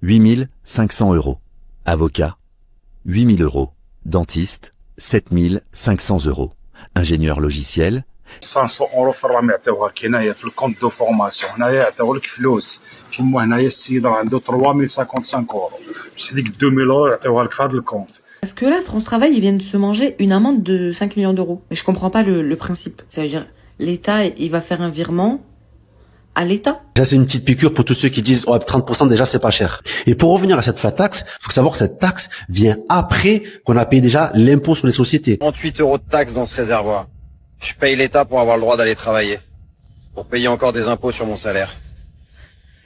8 500 euros. Avocat, 8 000 euros. Dentiste, 7 500 euros. Ingénieur logiciel, 500 اورو في الراه يعطيوها لك هنايا في الكونت دو فورماسيون، هنايا يعطيو لك فلوس. كيما هنايا السيد راه عنده 3055 اورو، باش هذيك 2000 اورو يعطيوها لك في هذا الكونت. Parce que là, France Travail, ils viennent de se manger une amende de 5 millions d'euros. Mais je comprends pas le principe. Ça veut dire, l'État, il va faire un virement à l'État. Ça, c'est une petite piqûre pour tous ceux qui disent, oh, 30% déjà, c'est pas cher. Et pour revenir à cette flat tax, faut savoir que cette taxe vient après qu'on a payé déjà l'impôt sur les sociétés. 38 euros de taxes dans ce réservoir. Je paye l'État pour avoir le droit d'aller travailler. Pour payer encore des impôts sur mon salaire.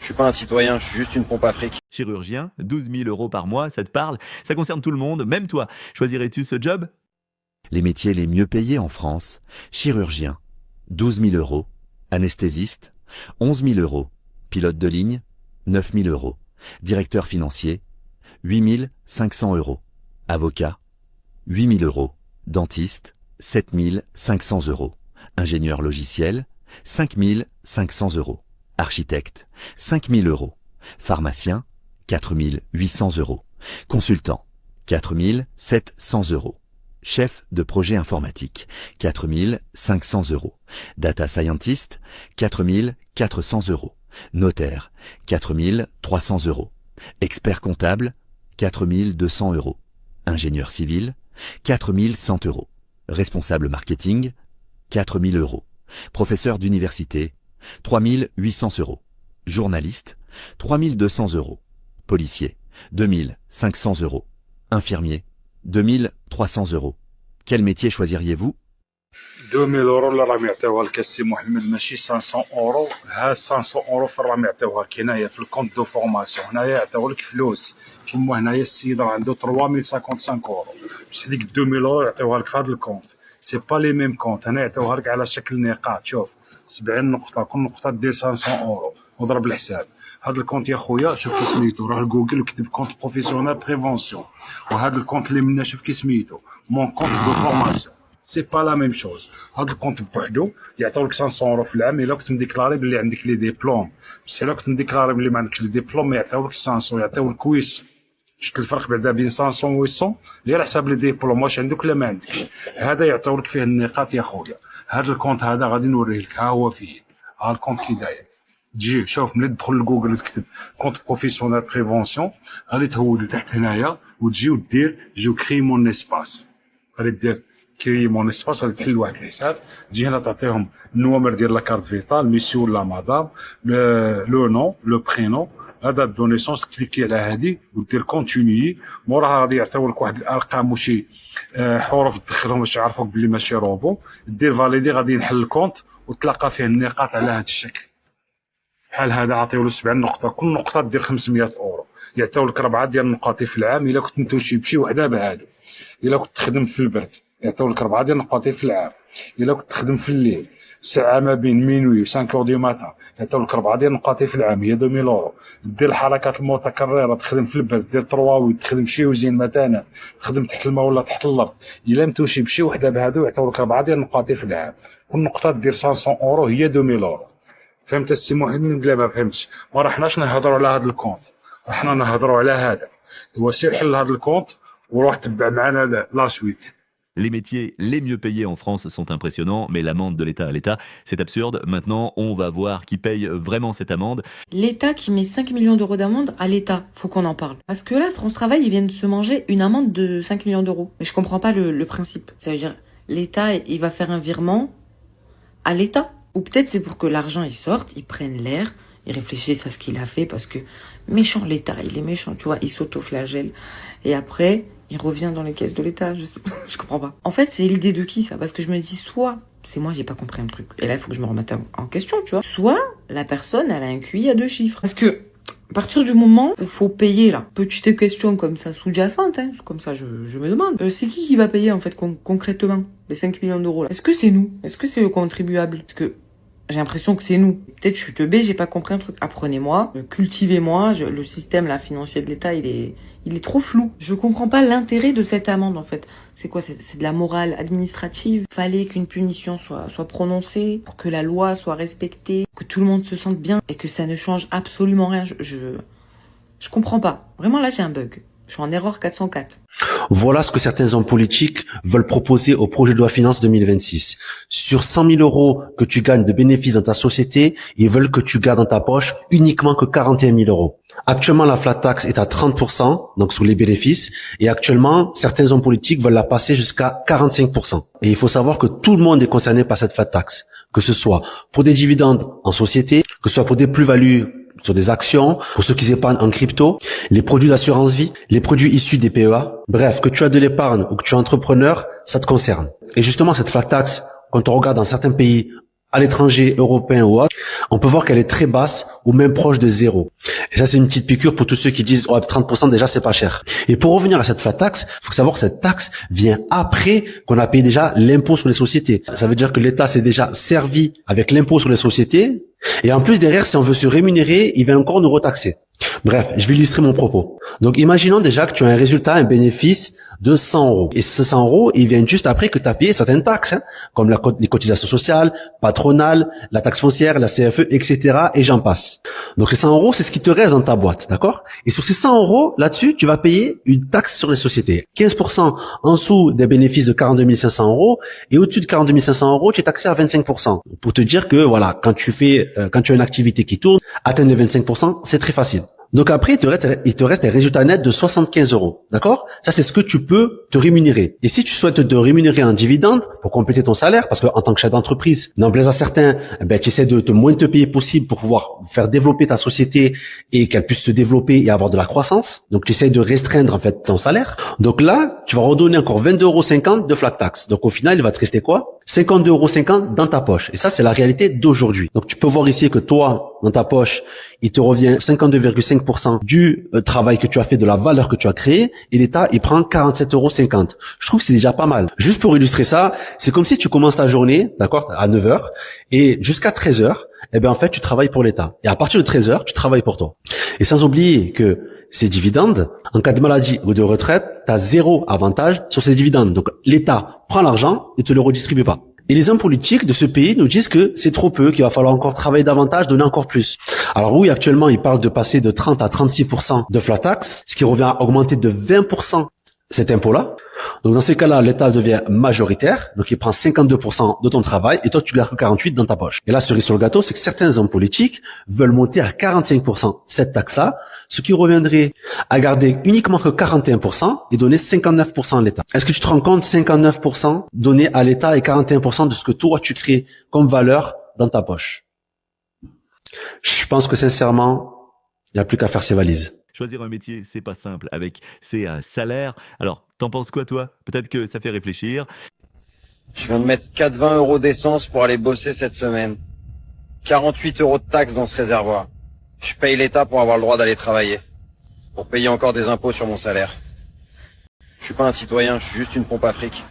Je suis pas un citoyen, je suis juste une pompe à fric. Chirurgien, 12 000 euros par mois, ça te parle? Ça concerne tout le monde, même toi. Choisirais-tu ce job? les métiers les mieux payés en France, chirurgien, 12 000 euros, anesthésiste, 11 000 euros, pilote de ligne, 9 000 euros, directeur financier, 8 500 euros, avocat, 8 000 euros, dentiste, 7 500 euros, ingénieur logiciel, 5 500 euros, architecte, 5 000 euros, pharmacien, 4 800 euros, consultant, 4 700 euros, chef de projet informatique, 4 500 euros, data scientist, 4 400 euros, notaire, 4 300 euros, expert comptable, 4 200 euros, ingénieur civil, 4 100 euros, responsable marketing, 4 000 euros, professeur d'université, 3 800 euros, journaliste, 3 200 euros, policier, 2 500 euros, infirmier, 2 300 euros. Quel métier choisiriez-vous? 2000 اورو اللي راهم يعطيوها لك السي محمد ماشي 500 اورو، ها 500 اورو في راهم يعطيوها لك هنايا في الكونت دو فورماسيون، هنايا يعطيو لك فلوس. كيما هنايا السيد راه عنده 3055 اورو، باش هذيك 2000 اورو يعطيوها لك في هذا الكونت. سي با لي ميم كونت، هنا يعطيوها لك على شكل نقاط. شوف 70 نقطة، كل نقطة دير 500 اورو وضرب الحساب. هذا الكونت يا خويا شوف كي سميتو، روح لجوجل وكتب كونت بروفيسيونيل بريفونسيون، وهذا الكونت اللي منا شوف كي سميتو مون كونت دو فورماسيون. سي با لا ميم شوز. هذا الكونت بوحدو يعطيو لك 500 اورو في العام الا كنت مديكلاري بلي عندك لي ديبلوم، بس الا كنت مديكلاري بلي ما عندكش لي ديبلوم ما يعطيو لك 500، يعطيو لك 800. شفت الفرق بعدا بين 500 و 800 اللي على حساب لي ديبلوم واش عندك ولا ما عندكش. هذا يعطيو لك فيه النقاط يا خويا. هذا الكونت هذا غادي نوريه لك، ها هو فيه، ها الكونت كي داير. تجي شوف ملي تدخل لجوجل وتكتب كونت بروفيسيونيل بريفونسيون، غادي تهود لتحت هنايا وتجي ودير جو كري مون اسباس. غادي دير كري مون اسباس، غادي تحل واحد الحساب، تجي هنا تعطيهم النوامر ديال لا كارت فيتال، ميسيو ولا مدام، لو نون، لو برينون، هذا دو نيسونس. كليكي على هادي ودير كونتينيي، موراها غادي يعطيو لك واحد الارقام وشي حروف تدخلهم باش يعرفوك بلي ماشي روبو، دير فاليدي، غادي ينحل الكونت وتلقى فيه النقاط على هذا الشكل. بحال هذا عطيو له 70 نقطة، كل نقطة دير 500 اورو، يعطيو لك 4 ديال النقاط في العام. الا كنت نتوشي بشي وحدة بهادو، الا كنت تخدم في البرد يعطيو لك 4 ديال النقاط في العام. الا كنت تخدم في الليل ساعة ما بين مينوي و 5 اور دي ماتان يعطيو لك 4 ديال النقاط في العام، هي 2000 اورو. دير الحركات المتكررة، تخدم في البرد، دير 3 ويت، تخدم شي وزين مثلا، تخدم تحت الماء ولا تحت الارض، الا متوشي بشي وحدة بهادو يعطيو لك 4 ديال النقاط في العام. كل نقطة دير 500 اورو، هي 2000 اورو. فهمت السي محمد بلا ما فهمتش؟ ما رحناش نهضروا على هذا الكونت، رحنا نهضروا على هذا. هو سير حل هذا الكونت وروح تبع معنا لا سويت. Les métiers les mieux payés en France sont impressionnants, mais l'amende de l'État à l'État, c'est absurde. Maintenant, on va voir qui paye vraiment cette amende. L'État qui met 5 millions d'euros d'amende à l'État, faut qu'on en parle. Parce que là, France Travail, ils viennent de se manger une amende de 5 millions d'euros. Mais je comprends pas le principe. Ça veut dire, l'État, il va faire un virement à l'État. Ou peut-être c'est pour que l'argent, il sorte, ils prennent l'air, ils réfléchissent à ce qu'il a fait, parce que méchant l'État, il est méchant, tu vois, il s'auto-flagelle. Et après, il revient dans les caisses de l'État, je comprends pas. En fait, c'est l'idée de qui, ça? Parce que je me dis, soit, c'est moi, j'ai pas compris un truc. Et là, il faut que je me remette en question, tu vois. Soit, la personne, elle a un QI à 2 chiffres. Parce que, à partir du moment où il faut payer, là, petite question comme ça, sous-jacente, hein, comme ça, je me demande, c'est qui va payer, en fait, concrètement, les 5 millions d'euros, là? Est-ce que c'est nous? Est-ce que c'est le contribuable? Parce que, j'ai l'impression que c'est nous. Peut-être je suis teubé, j'ai pas compris un truc. Apprenez-moi, cultivez-moi. Le système là, financier de l'État, il est trop flou. Je comprends pas l'intérêt de cette amende en fait. C'est quoi? C'est de la morale administrative. Fallait qu'une punition soit prononcée pour que la loi soit respectée, que tout le monde se sente bien et que ça ne change absolument rien. Je Je comprends pas. Vraiment, là, j'ai un bug. Je suis en erreur 404. Voilà ce que certains hommes politiques veulent proposer au projet de loi finance 2026. Sur 100 000 euros que tu gagnes de bénéfices dans ta société, ils veulent que tu gardes dans ta poche uniquement que 41 000 euros. Actuellement, la flat tax est à 30%, donc sur les bénéfices, et actuellement, certains hommes politiques veulent la passer jusqu'à 45%. Et il faut savoir que tout le monde est concerné par cette flat tax, que ce soit pour des dividendes en société, que ce soit pour des plus-values sur des actions, pour ceux qui épargnent en crypto, les produits d'assurance vie, les produits issus des PEA. Bref, que tu as de l'épargne ou que tu es entrepreneur, ça te concerne. Et justement, cette flat tax, quand on regarde dans certains pays à l'étranger, européens ou autres, on peut voir qu'elle est très basse ou même proche de zéro. Et ça, c'est une petite piqûre pour tous ceux qui disent « Oh, 30% déjà, c'est pas cher ». Et pour revenir à cette flat tax, il faut savoir que cette taxe vient après qu'on a payé déjà l'impôt sur les sociétés. Ça veut dire que l'État s'est déjà servi avec l'impôt sur les sociétés. Et en plus, derrière, si on veut se rémunérer, il va encore nous retaxer. Bref, je vais illustrer mon propos. Donc, imaginons déjà que tu as un résultat, un bénéfice de 100 euros. Et ces 100 euros, ils viennent juste après que tu as payé certaines taxes, comme les cotisations sociales, patronales, la taxe foncière, la CFE, etc. Et j'en passe. Donc, ces 100 euros, c'est ce qui te reste dans ta boîte, d'accord? Et sur ces 100 euros, là-dessus, tu vas payer une taxe sur les sociétés. 15% en dessous des bénéfices de 42 500 euros. Et au-dessus de 42 500 euros, tu es taxé à 25%. Pour te dire que, voilà, quand tu as une activité qui tourne, atteindre les 25%, c'est très facile. Donc après, il te reste un résultat net de 75 euros. D'accord? Ça, c'est ce que tu peux te rémunérer. Et si tu souhaites te rémunérer en dividende pour compléter ton salaire, parce que en tant que chef d'entreprise, n'en plaise à certains, tu essaies de moins te payer possible pour pouvoir faire développer ta société et qu'elle puisse se développer et avoir de la croissance. Donc, tu essaies de restreindre, en fait, ton salaire. Donc là, tu vas redonner encore 22,50 € de flat tax. Donc, au final, il va te rester quoi? 52,50 € dans ta poche. Et ça, c'est la réalité d'aujourd'hui. Donc, tu peux voir ici que toi, dans ta poche, il te revient 52,5% du travail que tu as fait, de la valeur que tu as créée, et l'État, il prend 47,50 €. Je trouve que c'est déjà pas mal. Juste pour illustrer ça, c'est comme si tu commences ta journée, d'accord, à 9 h, et jusqu'à 13 h, en fait, tu travailles pour l'État. Et à partir de 13 h, tu travailles pour toi. Et sans oublier que ces dividendes, en cas de maladie ou de retraite, tu as zéro avantage sur ces dividendes. Donc, l'État prend l'argent et te le redistribue pas. Et les hommes politiques de ce pays nous disent que c'est trop peu, qu'il va falloir encore travailler davantage, donner encore plus. Alors oui, actuellement, ils parlent de passer de 30 à 36% de flat tax, ce qui revient à augmenter de 20% cet impôt-là. Donc dans ces cas-là, l'État devient majoritaire, donc il prend 52% de ton travail et toi tu gardes que 48% dans ta poche. Et là, cerise sur le gâteau, c'est que certains hommes politiques veulent monter à 45% cette taxe-là, ce qui reviendrait à garder uniquement que 41% et donner 59% à l'État. Est-ce que tu te rends compte, 59% donné à l'État et 41% de ce que toi tu crées comme valeur dans ta poche? Je pense que sincèrement, il n'y a plus qu'à faire ses valises. Choisir un métier, c'est pas simple avec ses salaires. Alors, t'en penses quoi, toi? Peut-être que ça fait réfléchir. Je viens de mettre 4,20 € d'essence pour aller bosser cette semaine. 48 € de taxes dans ce réservoir. Je paye l'État pour avoir le droit d'aller travailler. Pour payer encore des impôts sur mon salaire. Je suis pas un citoyen, je suis juste une pompe à fric.